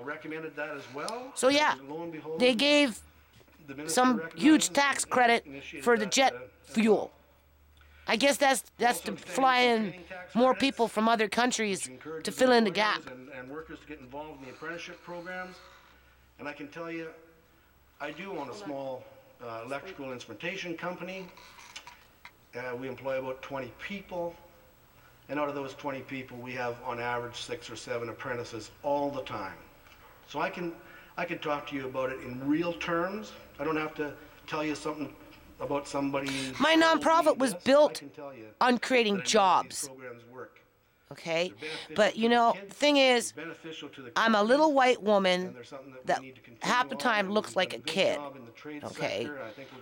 recommended that as well. So yeah, Lo and behold, they gave the minister some huge recognized tax and credit initiated for the that, jet as fuel. well. I guess that's Also to extending fly some in training tax more credits, people from other countries which encourages to fill in the gap. employers and workers to get involved in the apprenticeship programs. And I can tell you, I do own a small electrical instrumentation company. We employ about 20 people. And out of those 20 people, we have on average 6 or 7 apprentices all the time. So I can talk to you about it in real terms. I don't have to tell you something about somebody. My nonprofit was built on creating jobs. Okay, but you know, the thing is, I'm a little white woman that half the time looks like a kid. Okay,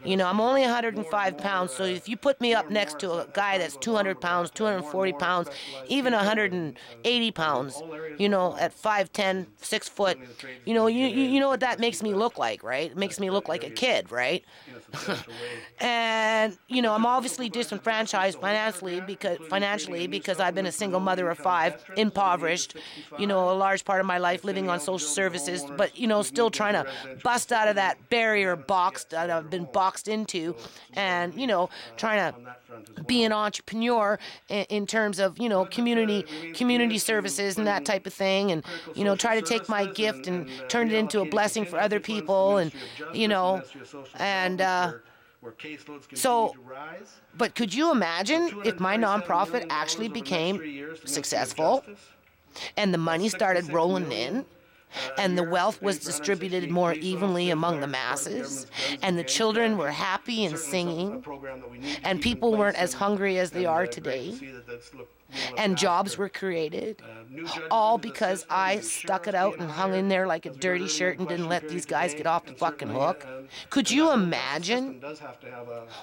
you know, I'm only 105 pounds, so if you put me up next to a guy that's 200 pounds, 240 pounds, even 180 pounds, you know, at 5'10", 6 foot, you know, you know what that makes me look like, right? It makes me look like a kid, right? And you know, I'm obviously disenfranchised financially because I've been a single mother of 5, impoverished, you know, a large part of my life living on social services, but you know, still trying to bust out of that barrier box that I've been boxed into, and you know, trying to be an entrepreneur in terms of, you know, community services and that type of thing, and you know, try to take my gift and turn it into a blessing for other people, and you know, and so, but could you imagine if my nonprofit actually became successful and the money started rolling in and the wealth was distributed more evenly among the masses and the children were happy and singing and people weren't as hungry as they are today and jobs were created, all because I stuck it out and hung in there like a dirty shirt and didn't let these guys get off the fucking hook? Could you imagine?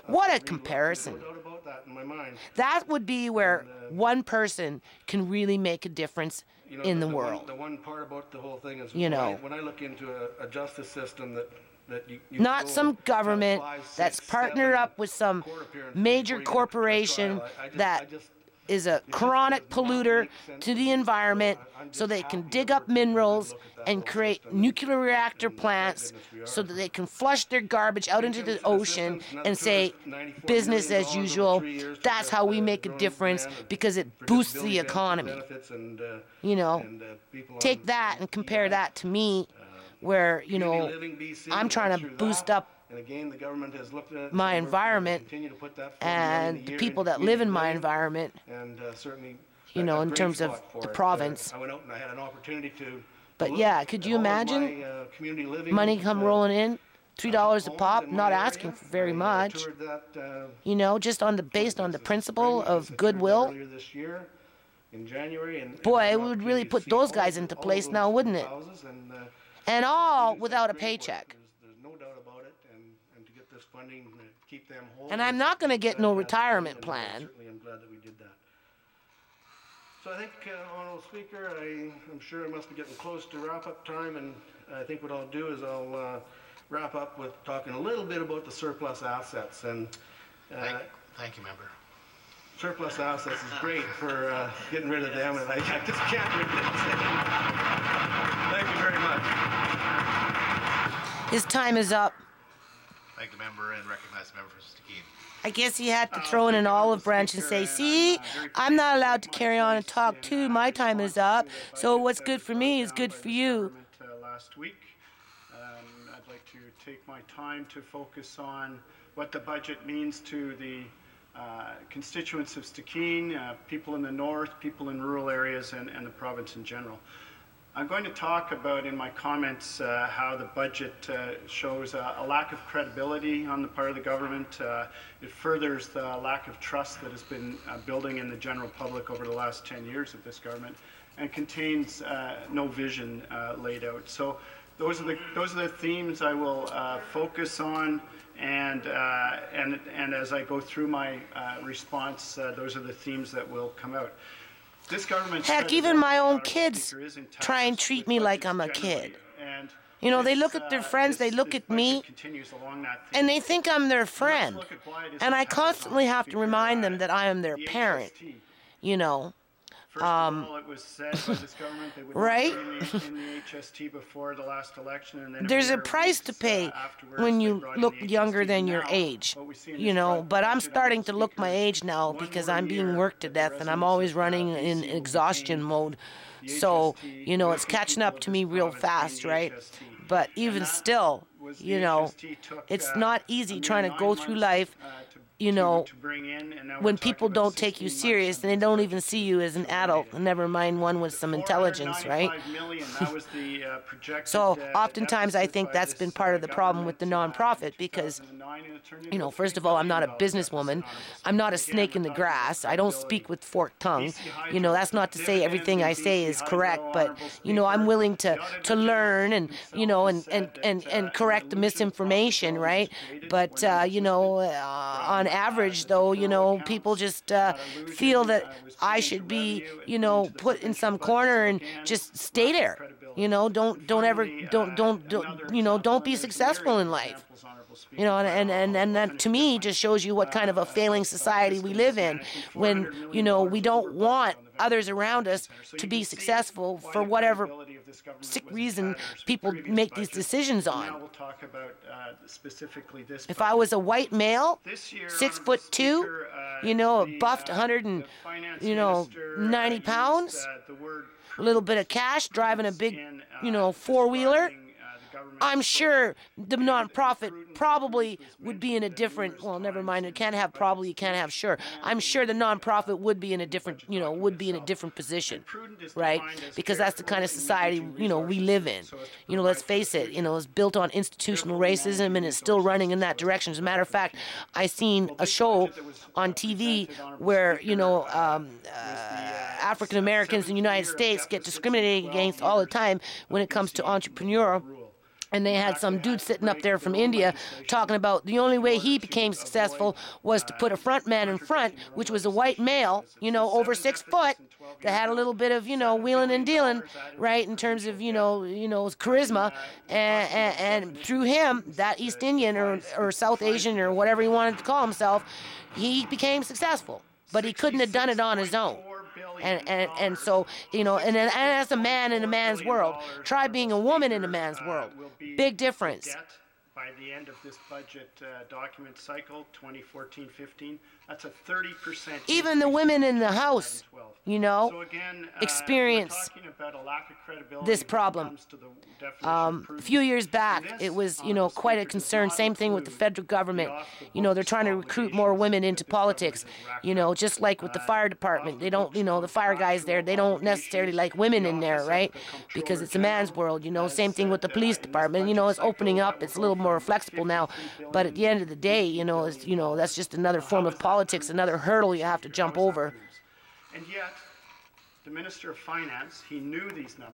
What a comparison. That would be where one person can really make a difference in the world. The one part about the whole thing is, you know, when I look into a justice system that you not some government that's partnered up with some major corporation that is a chronic polluter to the environment so they can dig up minerals and create nuclear reactor plants so that they can flush their garbage out into the ocean and say business as usual. That's how we make a difference because it boosts the economy. You know, take that and compare that to me where, you know, I'm trying to boost up and again, the government has looked at my environment and the people that live in my environment, and certainly, you know, in terms of the province. I went out and I had an opportunity to. But yeah, could you imagine money come rolling in, $3 a pop, not asking for very much, you know, just based on the principle of goodwill? Boy, it would really put those guys into place now, wouldn't it? And all without a paycheck. And I'm not going to get no retirement plan. I'm glad that we did that. So I think, Honourable Speaker, I'm sure I must be getting close to wrap-up time, and I think what I'll do is I'll wrap up with talking a little bit about the surplus assets. And thank you, member. Surplus assets is great for getting rid of them, and I just can't resist it. Thank you very much. His time is up. Thank the member and recognize the member for Stikeen. I guess he had to throw in an olive branch and say, see, I'm not allowed to carry on and talk too. My time is up. So what's good for me is good for you. Last week, I'd like to take my time to focus on what the budget means to the constituents of Stikeen, people in the north, people in rural areas, and the province in general. I'm going to talk about in my comments how the budget shows a lack of credibility on the part of the government. It furthers the lack of trust that has been building in the general public over the last 10 years of this government, and contains no vision laid out. So those are the themes I will focus on, and as I go through my response, those are the themes that will come out. This government, heck, even my own kids try and treat me like I'm a kid. You know, they look at their friends, they look at me, and they think I'm their friend. And I constantly have to remind them that I am their parent, you know. First of all, it was said by this government they would Right? not be in the HST before the last election, and then There's a price to pay when you look younger than your age, but I'm starting to look my age now because I'm being worked to death and I'm always running in exhaustion mode. So, it's catching up to me real fast, right? But even still, it's not easy trying to go through life, when people don't take you serious and they don't even see you as an adult, never mind one with some intelligence, right? So oftentimes I think that's been part of the problem with the nonprofit because, first of all, I'm not a businesswoman. I'm not a snake in the grass. I don't speak with forked tongue. That's not to say everything I say is correct, but, I'm willing to learn and, and correct the misinformation, right? But, on average, though, people just feel that I should be, put in some corner and just stay there. Don't be successful in life. And that to me just shows you what kind of a failing society we live in when, we don't want others around us to be successful for whatever sick reason people make these decisions on. If I was a white male, 6'2", buffed 190 pounds, a little bit of cash, driving a big, four-wheeler, I'm sure the nonprofit probably would be in a different, well, never mind, you can't have probably, you can't have sure. I'm sure the nonprofit would be in a different, position, right? Because that's the kind of society, we live in. Let's face it, it's built on institutional racism and it's still running in that direction. As a matter of fact, I seen a show on TV where, African Americans in the United States get discriminated against all the time when it comes to entrepreneurial. And they had some dude sitting up there from India talking about the only way he became successful was to put a front man in front, which was a white male, over 6 foot, that had a little bit of, wheeling and dealing, right, in terms of, charisma. And through him, that East Indian or South Asian or whatever he wanted to call himself, he became successful. But he couldn't have done it on his own. And so, and as a man in a man's world, try being a woman in a man's world. Big difference. By the end of this budget document cycle, 2014-15, that's a 30%. Even the women in the House, experience this problem. A few years back, it was, quite a concern. Same thing with the federal government. They're trying to recruit more women into politics. Just like with the fire department. They don't, the fire guys there, they don't necessarily like women in there, right? Because it's a man's world, Same thing with the police department. It's opening up. It's a little more flexible now. But at the end of the day, it's, that's just another form of politics, another hurdle you have to jump over. And yet, the Minister of Finance, he knew these numbers.